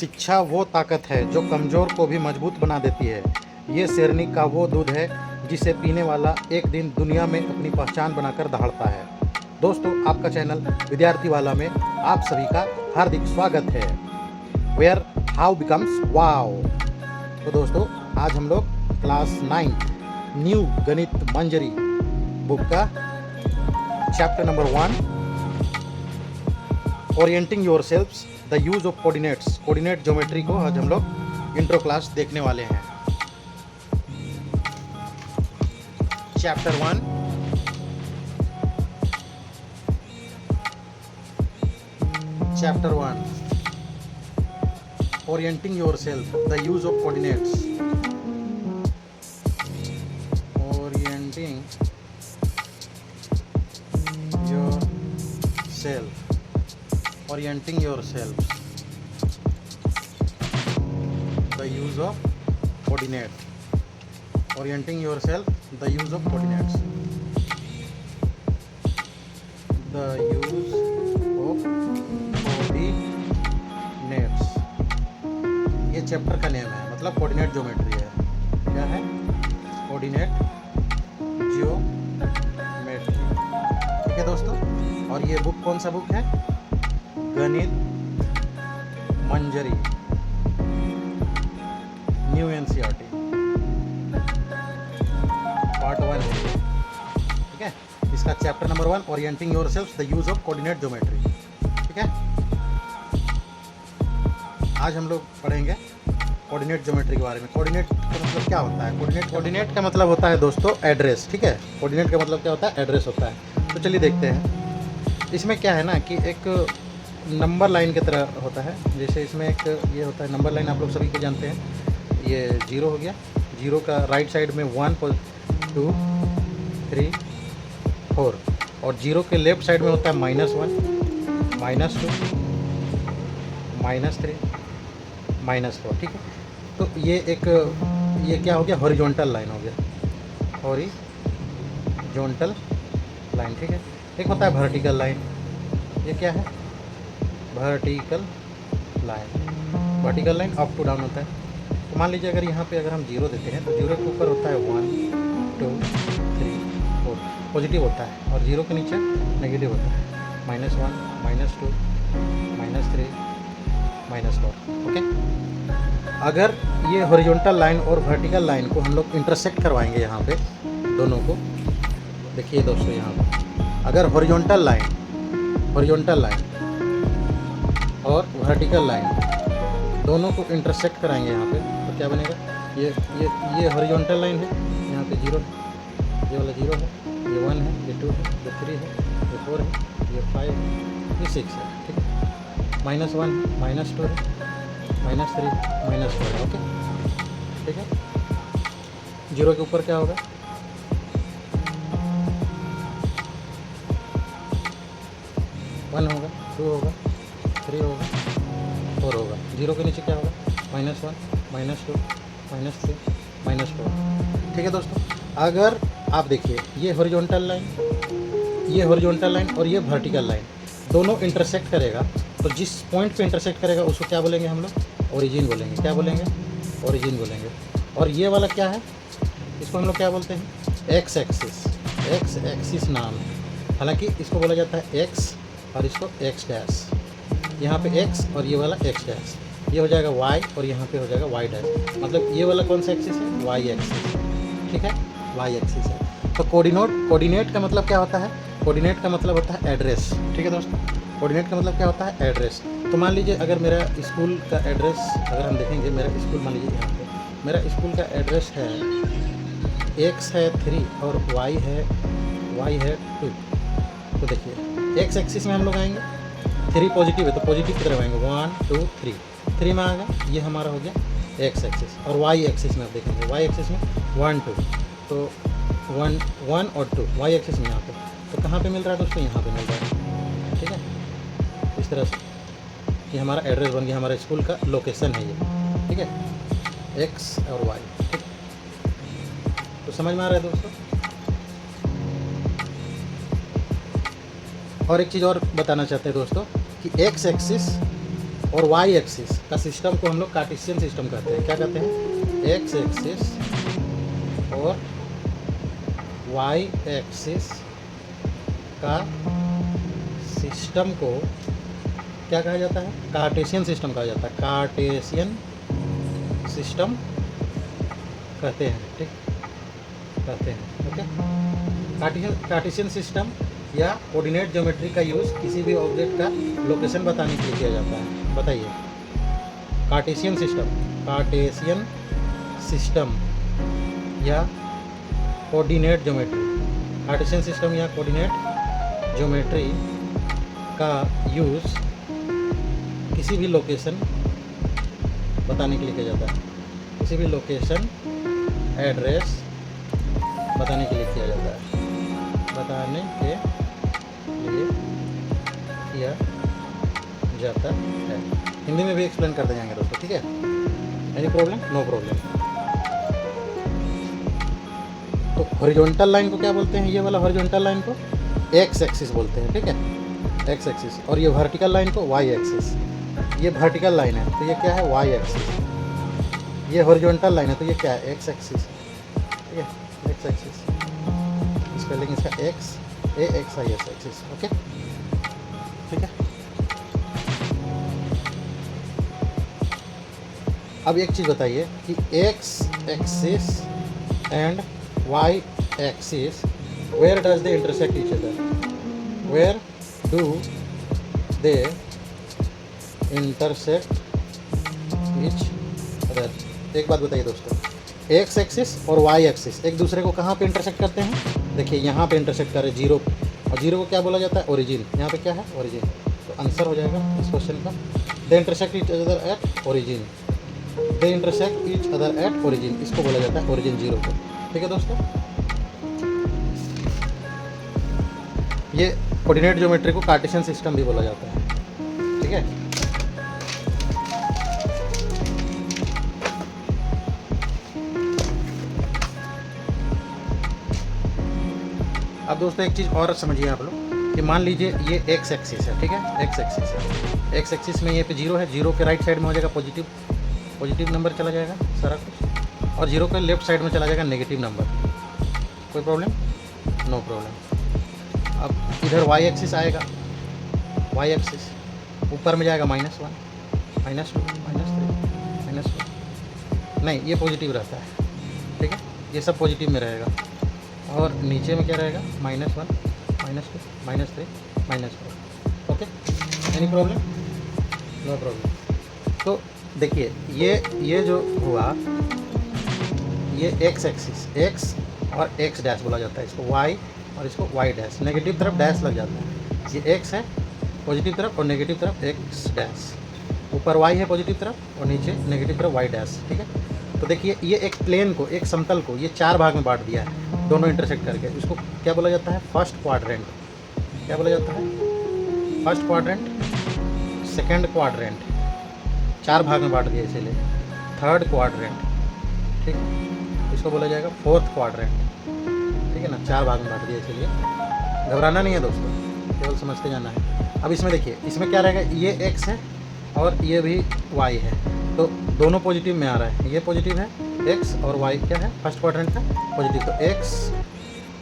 शिक्षा वो ताकत है जो कमज़ोर को भी मजबूत बना देती है। ये शेरनी का वो दूध है जिसे पीने वाला एक दिन दुनिया में अपनी पहचान बनाकर दहाड़ता है। दोस्तों, आपका चैनल विद्यार्थी वाला में आप सभी का हार्दिक स्वागत है। Where how becomes wow. तो दोस्तों, आज हम लोग class 9 new Ganita Manjari book का chapter number 1 orienting yourselves the use of coordinates, coordinate geometry को आज हम लोग इंट्रो क्लास देखने वाले हैं। Chapter 1 orienting yourself the use of coordinates. Orienting yourself, orienting yourself, the use of coordinate, orienting yourself, the use of coordinates, the use of coordinates। ये chapter का name है, मतलब कोऑर्डिनेट ज्योमेट्री है। क्या है? Coordinate geometry. ठीक है दोस्तों, और ये बुक कौन सा बुक है? गणित मंजरी, न्यू एनसीईआरटी पार्ट 1 है। ठीक है, इसका chapter number 1 orienting yourself the use of coordinate geometry. ठीक है, आज हम लोग पढ़ेंगे कोऑर्डिनेट ज्योमेट्री के बारे में। कोऑर्डिनेट का मतलब क्या होता है? कोऑर्डिनेट का मतलब होता है दोस्तों एड्रेस। ठीक है, कोऑर्डिनेट का मतलब क्या होता है? एड्रेस होता है। तो चलिए देखते हैं। इसमें क्या है ना कि एक नंबर लाइन की तरह होता है। जैसे इसमें एक ये होता है नंबर लाइन, आप लोग सभी को जानते हैं। ये 0 हो गया, 0 का राइट साइड में 1 2 3 4, और 0 के लेफ्ट साइड में होता है -1 -2 -3 -4। ठीक है, तो ये क्या हो गया? हॉरिजॉन्टल लाइन हो गया, हॉरिजॉन्टल लाइन। ठीक है, एक होता है वर्टिकल लाइन। ये क्या है? Vertical line. Vertical line up to down होता है। तो मान लीजिए अगर अगर हम 0 देते हैं तो 0 के ऊपर होता है 1 2 3 4, पॉजिटिव होता है, और 0 के नीचे नेगेटिव होता है, -1 -2 -3 -4। ओके, अगर ये हॉरिजॉन्टल लाइन और वर्टिकल लाइन को हम लोग इंटरसेक्ट करवाएंगे यहाँ पे दोनों को। देखिए दोस्तों, यहाँ पर अगर हॉरिजॉन्टल लाइन और वर्टिकल लाइन दोनों को इंटरसेक्ट कराएंगे यहाँ पे, तो क्या बनेगा? ये हॉरिजॉन्टल लाइन है, यहाँ पे 0 है, ये वाला 0 है, ये 1 है, ये 2 है, ये 3 है, ये 4 है, ये 5 है, ये 6 है। ठीक है, -1 है, -2 है, -3 -4 है। ओके, ठीक है। 0 के ऊपर क्या होगा? 1 होगा, 2 होगा, 3 होगा, 4 होगा। 0 के नीचे क्या होगा? -1 -2 -3 -4। ठीक है दोस्तों, अगर आप देखिए ये हॉरिजॉन्टल लाइन और ये वर्टिकल लाइन दोनों इंटरसेक्ट करेगा, तो जिस पॉइंट पे इंटरसेक्ट करेगा उसको क्या बोलेंगे हम लोग? ओरिजिन बोलेंगे। क्या बोलेंगे? ओरिजिन बोलेंगे। और ये वाला क्या है? इसको हम लोग क्या बोलते हैं? एक्स एक्सिस नाम है। हालांकि इसको बोला जाता है एक्स और इसको एक्स डैश। यहाँ पे x और ये वाला x डैश, ये हो जाएगा y और यहाँ पे हो जाएगा y डैश। मतलब ये वाला कौन सा एक्सिस है? y axis. ठीक है, y एक्सिस है। तो कोऑर्डिनेट का मतलब क्या होता है? कोऑर्डिनेट का मतलब होता है एड्रेस। ठीक है दोस्तों, कोऑर्डिनेट का मतलब क्या होता है? एड्रेस। तो मान लीजिए अगर मेरा स्कूल का एड्रेस अगर हम देखेंगे, मेरा स्कूल मान लीजिए यहाँ पे मेरा स्कूल का एड्रेस है, x है 3 और y है 2। तो देखिए x एक्सिस में हम लोग आएंगे, 3 पॉजिटिव है तो पॉजिटिव की तरफ आएंगे, 1 2 3 में आ गया। ये हमारा हो गया एक्स एक्सिस। और वाई एक्सिस में आप देखेंगे, वाई एक्सिस में 1 2, तो 1 और 2 वाई एक्सिस में यहाँ पे। तो कहाँ पे मिल रहा है दोस्तों? यहाँ पे मिल रहा है। ठीक है, इस तरह से ये हमारा एड्रेस बन गया, हमारे स्कूल का लोकेशन है ये। ठीक है, एक्स और वाई। ठीक, तो समझ में आ रहा है दोस्तों? और एक चीज़ और बताना चाहते हैं दोस्तों कि एक्स एक्सिस और वाई एक्सिस का सिस्टम को हम लोग कार्टेशियन सिस्टम कहते हैं। क्या कहते हैं? एक्स एक्सिस और वाई एक्सिस का सिस्टम को क्या कहा जाता है? कार्टेशियन सिस्टम कहा जाता है। कार्टेशियन सिस्टम कहते हैं, ठीक, कहते हैं। ओके, कार्टेशियन सिस्टम या कोऑर्डिनेट ज्योमेट्री का यूज़ किसी भी ऑब्जेक्ट का लोकेशन बताने के लिए किया जाता है। बताइए, कार्टेशियन सिस्टम या कोऑर्डिनेट ज्योमेट्री, कार्टेशियन सिस्टम या कोऑर्डिनेट ज्योमेट्री का यूज़ किसी भी लोकेशन बताने के लिए किया जाता है। किसी भी लोकेशन एड्रेस बताने के लिए किया जाता है। बताने के लिए किया जाता है। हिंदी में भी एक्सप्लेन कर देंगे दोस्तों, ठीक है? Any problem? No problem. तो हॉरिजॉन्टल लाइन को क्या बोलते हैं? ये वाला हॉरिजॉन्टल लाइन को एक्स एक्सिस बोलते हैं, ठीक है? X axis. और ये वर्टिकल लाइन को वाई एक्सिस। ये वर्टिकल लाइन है तो ये क्या है? Y axis. ये हॉरिजॉन्टल लाइन है तो ये क्या है? एक्स एक्सिस, ठीक है? X axis. स्पेलिंग इसका X A X I S axis. Okay, ठीक है? अब एक चीज़ बताइए कि X axis and Y axis, where does they intersect each other? Where do they intersect each other? एक बात बताइए दोस्तों, एक्स एक्सिस और वाई एक्सिस एक दूसरे को कहाँ पे इंटरसेक्ट करते हैं? देखिए यहाँ पे इंटरसेक्ट करे जीरो, और जीरो को क्या बोला जाता है? ओरिजिन। यहाँ पे क्या है? ओरिजिन। तो आंसर हो जाएगा इस क्वेश्चन का, दे intersect each other at origin. They intersect each other at origin, इसको बोला जाता है ओरिजिन जीरो को। ठीक है दोस्तों, ये कोऑर्डिनेट ज्योमेट्री को कार्टेशियन सिस्टम भी बोला जाता है। ठीक है, अब दोस्तों एक चीज़ और समझिए आप लोग कि मान लीजिए ये एक्स एक्सिस है, ठीक है? एक्स एक्सिस है, एक्स एक्सिस में ये पे जीरो है, जीरो के राइट साइड में हो जाएगा पॉजिटिव नंबर चला जाएगा सारा कुछ, और जीरो के लेफ्ट साइड में चला जाएगा नेगेटिव नंबर। कोई प्रॉब्लम? No problem. अब इधर वाई एक्सिस आएगा, वाई एक्सिस ऊपर में जाएगा -1, -2, -3, -4, नहीं ये पॉजिटिव रहता है, ठीक है? ये सब पॉजिटिव में रहेगा। और नीचे में क्या रहेगा? -1, -2, -3, -4। Okay, any problem? No problem. तो देखिए ये जो हुआ, ये एक्स एक्सिस, एक्स और एक्स डैश बोला जाता है इसको, वाई और इसको वाई डैश, नेगेटिव तरफ डैश लग जाता है। ये एक्स है पॉजिटिव तरफ और नेगेटिव तरफ एक्स डैश, ऊपर वाई है पॉजिटिव तरफ और नीचे नेगेटिव तरफ वाई डैश। ठीक है, तो देखिए ये एक प्लेन को, एक समतल को ये 4 भाग में बांट दिया है दोनों इंटरसेक्ट करके। इसको क्या बोला जाता है? First quadrant. क्या बोला जाता है? फर्स्ट क्वाड्रेंट, सेकंड क्वाड्रेंट, 4 भाग में बांट दिया इसीलिए। थर्ड क्वाड्रेंट, ठीक, इसको बोला जाएगा फोर्थ क्वाड्रेंट। ठीक है ना, 4 भाग में बांट दिया इसीलिए। घबराना नहीं है दोस्तों, केवल समझते जाना है। अब इसमें देखिए, इसमें क्या रहेगा? ये एक्स है और ये भी वाई है, तो दोनों पॉजिटिव में आ रहा है। ये पॉजिटिव है, एक्स और वाई क्या है? फर्स्ट क्वाड्रेंट का पॉजिटिव, तो एक्स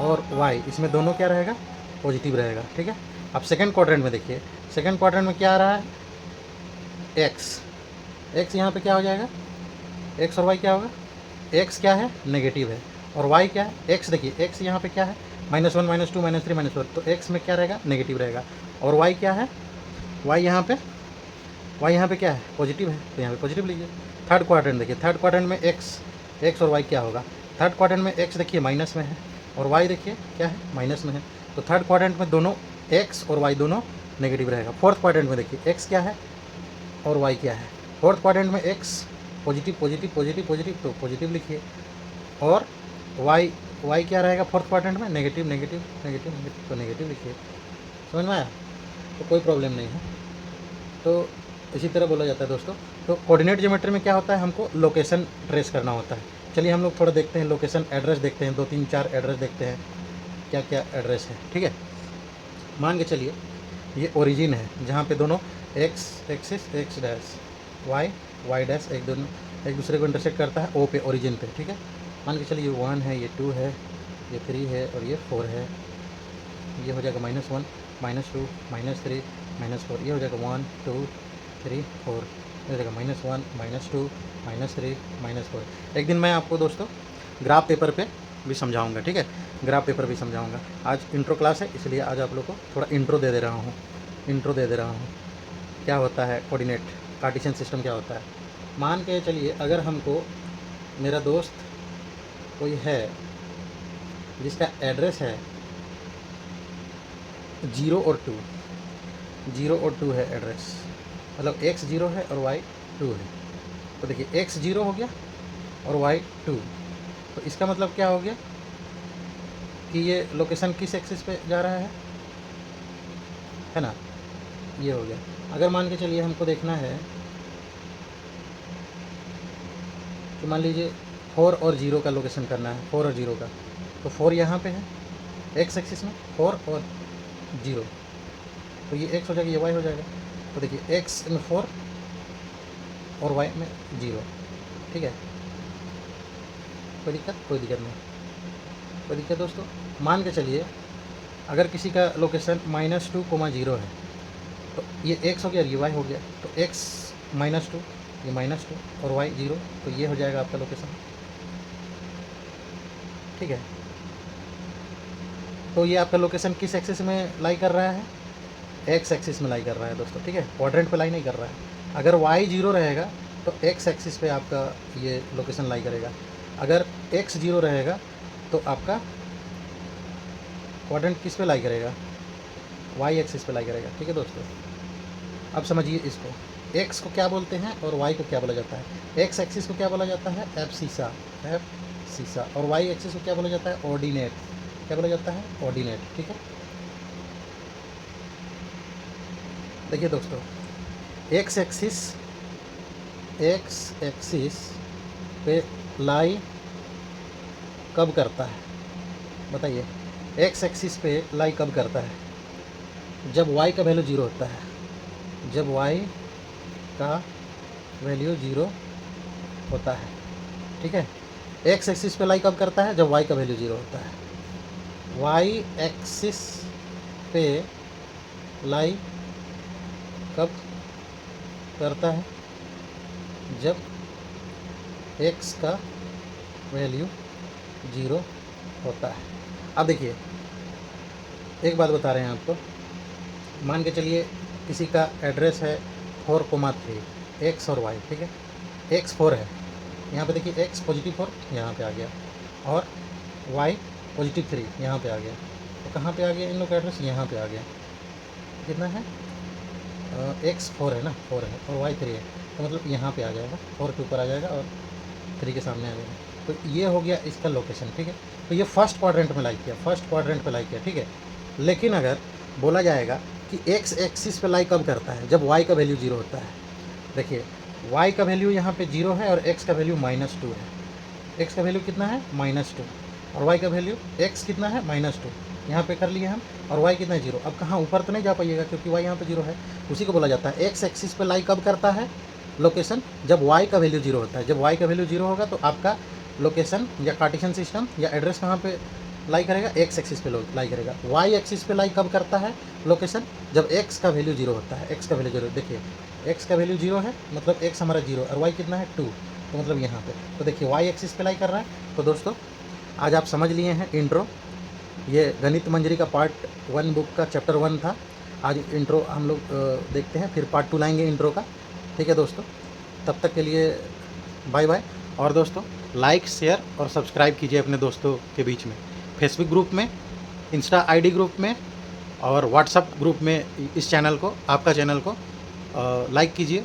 और वाई इसमें दोनों क्या रहेगा? पॉजिटिव रहेगा। ठीक है, अब सेकंड क्वाड्रेंट में देखिए, सेकंड क्वाड्रेंट में क्या आ रहा है? एक्स, एक्स यहाँ पे क्या हो जाएगा? एक्स और वाई क्या होगा? एक्स क्या है? नेगेटिव है, और वाई क्या है? एक्स देखिए, एक्स यहाँ पे क्या है? -1, -2, -3, -4, तो एक्स में क्या रहेगा? नेगेटिव रहेगा। और वाई क्या है? वाई यहाँ पे क्या है? पॉजिटिव है, तो यहाँ पे पॉजिटिव लीजिए। थर्ड क्वाड्रेंट देखिए, थर्ड क्वाड्रेंट में एक्स और वाई क्या होगा? थर्ड क्वाड्रेंट में एक्स देखिए माइनस में है और वाई देखिए क्या है? माइनस में है, तो थर्ड क्वाड्रेंट में दोनों एक्स और वाई दोनों नेगेटिव रहेगा। फोर्थ क्वाड्रेंट में देखिए एक्स क्या है और वाई क्या है? फोर्थ क्वाड्रेंट में x positive positive positive positive, तो पॉजिटिव लिखिए, और वाई क्या रहेगा फोर्थ क्वाड्रेंट में? नेगेटिव नेगेटिव नेगेटिव नेगेटिव, तो नेगेटिव लिखिए। समझ में आया? तो कोई प्रॉब्लम नहीं है। तो इसी तरह बोला जाता है दोस्तों। तो कोऑर्डिनेट ज्योमेट्री में क्या होता है? हमको लोकेशन ट्रेस करना होता है। चलिए हम लोग थोड़ा देखते हैं, लोकेशन एड्रेस देखते हैं, 2, 3, 4 एड्रेस देखते हैं क्या क्या एड्रेस है। ठीक है, मान के चलिए ये ओरिजिन है जहाँ पे दोनों X axis X dash, Y Y dash, एक दूसरे को इंटरसेक्ट करता है ओ पे, ओरिजिन पे, ठीक है। मान के चलिए ये 1 है, ये 2 है, ये 3 है और ये 4 है। ये हो जाएगा -1 -2 -3 -4, ये हो जाएगा 1 2 3 4, ये हो जाएगा -1 -2 -3 -4। एक दिन मैं आपको दोस्तों ग्राफ पेपर पे भी समझाऊंगा, ठीक है, ग्राफ पेपर भी समझाऊंगा। आज इंट्रो क्लास है, इसलिए आज आप लोग को थोड़ा इंट्रो दे रहा हूँ, क्या होता है कोऑर्डिनेट, कार्टेशियन सिस्टम क्या होता है। मान के चलिए अगर हमको मेरा दोस्त कोई है जिसका एड्रेस है 0 और 2 है एड्रेस, मतलब x 0 है और y 2 है। तो देखिए x 0 हो गया और y 2, तो इसका मतलब क्या हो गया कि ये लोकेशन किस एक्सिस पे जा रहा है ना, ये हो गया। अगर मान के चलिए हमको देखना है कि मान लीजिए 4 और 0 का लोकेशन करना है, 4 और 0 का, तो 4 यहाँ पे है x एक्सिस में, 4 और 0, तो ये x हो जाएगा, ये y हो जाएगा। तो देखिए x में 4 और y में 0, ठीक है। कोई दिक्कत नहीं दोस्तों। मान के चलिए अगर किसी का लोकेशन -2, 0 है, तो ये x हो गया और ये y हो गया, तो x -2, ये -2 और y 0, तो ये हो जाएगा आपका लोकेशन, ठीक है। तो ये आपका लोकेशन किस एक्सिस में लाई कर रहा है, एक्स एक्सिस में लाई कर रहा है दोस्तों, ठीक है, क्वाड्रेंट पे लाई नहीं कर रहा है। अगर y 0 रहेगा तो एक्स एक्सिस पे आपका ये लोकेशन लाई करेगा, अगर x 0 रहेगा तो आपका क्वाड्रेंट किस पे लाई करेगा, y एक्सिस पे लाई करेगा, ठीक है दोस्तों। अब समझिए इसको, x को क्या बोलते हैं और y को क्या बोला जाता है। x एक्सिस को क्या बोला जाता है, एब्सिसा, और y एक्सिस को क्या बोला जाता है, ऑर्डिनेट, क्या बोला जाता है, ऑर्डिनेट, ठीक है। देखिए दोस्तों x एक्सिस पे लाई कब करता है, बताइए, x एक्सिस पे लाई कब करता है, जब y का वैल्यू 0 होता है, जब y का वैल्यू 0 होता है, ठीक है। x एक्सिस पे लाई कब करता है, जब y का वैल्यू 0 होता है। y एक्सिस पे लाई कब करता है, जब x का वैल्यू 0 होता है। अब देखिए एक बात बता रहे हैं आपको, मान के चलिए किसी का एड्रेस है 4,3, x और y, ठीक है। x 4 है, यहाँ पे देखिए x +4 यहाँ पे आ गया और y +3 यहाँ पे आ गया, तो कहाँ पे आ गया इन लोग का एड्रेस, यहाँ पे आ गया। कितना है, x 4 है ना, 4 है और y 3 है, तो मतलब यहाँ पे आ जाएगा, 4 के ऊपर आ जाएगा और 3 के सामने आ जाएगा। तो ये हो गया इसका लोकेशन, ठीक है। तो ये फर्स्ट क्वाड्रेंट में लाई किया, ठीक है। लेकिन अगर बोला जाएगा कि x एक्सिस पे लाई कब करता है, जब y का वैल्यू 0 होता है। देखिए y का वैल्यू यहाँ पे 0 है और x का वैल्यू -2 है। x का वैल्यू कितना है, -2, और y का वैल्यू x कितना है, -2, यहाँ पे कर लिए हम, और y कितना है, 0। अब कहाँ ऊपर तो नहीं जा पाइएगा क्योंकि y यहाँ पे 0 है। उसी को बोला जाता है x एक्सिस पे लाई कब करता है लोकेशन, जब y का वैल्यू 0 होता है। जब y का वैल्यू 0 होगा तो आपका लोकेशन या कार्टेशियन सिस्टम या एड्रेस कहाँ पे लाई करेगा, x एक्सिस पे लाई करेगा। y एक्सिस पे लाई कब करता है लोकेशन, जब x का वैल्यू 0 होता है। x का वैल्यू 0, देखिए x का वैल्यू 0 है, मतलब x हमारा 0 और y कितना है 2, तो मतलब यहाँ पे, तो देखिए y एक्सिस पे लाई कर रहा है। तो दोस्तों आज आप समझ लिए हैं इंट्रो, ये गणित मंजरी का पार्ट 1 बुक का चैप्टर 1 था। आज इंट्रो हम लोग देखते हैं, फिर पार्ट 2 लाएंगे इंट्रो का, ठीक है दोस्तों। तब तक के लिए बाय बाय। और दोस्तों लाइक, शेयर और सब्सक्राइब कीजिए अपने दोस्तों के बीच में, फेसबुक ग्रुप में, इंस्टा आईडी ग्रुप में और व्हाट्सअप ग्रुप में। इस चैनल को, आपका चैनल को लाइक कीजिए,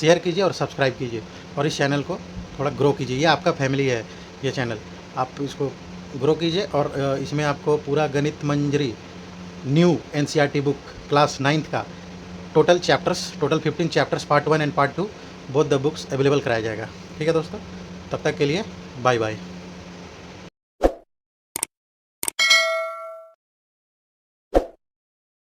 शेयर कीजिए और सब्सक्राइब कीजिए, और इस चैनल को थोड़ा ग्रो कीजिए। ये आपका फैमिली है, ये चैनल, आप इसको ग्रो कीजिए। और इसमें आपको पूरा Ganita Manjari new NCERT book class 9th का total 15 chapters part 1 and part 2 both the books available कराया जाएगा, ठीक है दोस्तों। तब तक के लिए बाय बाय।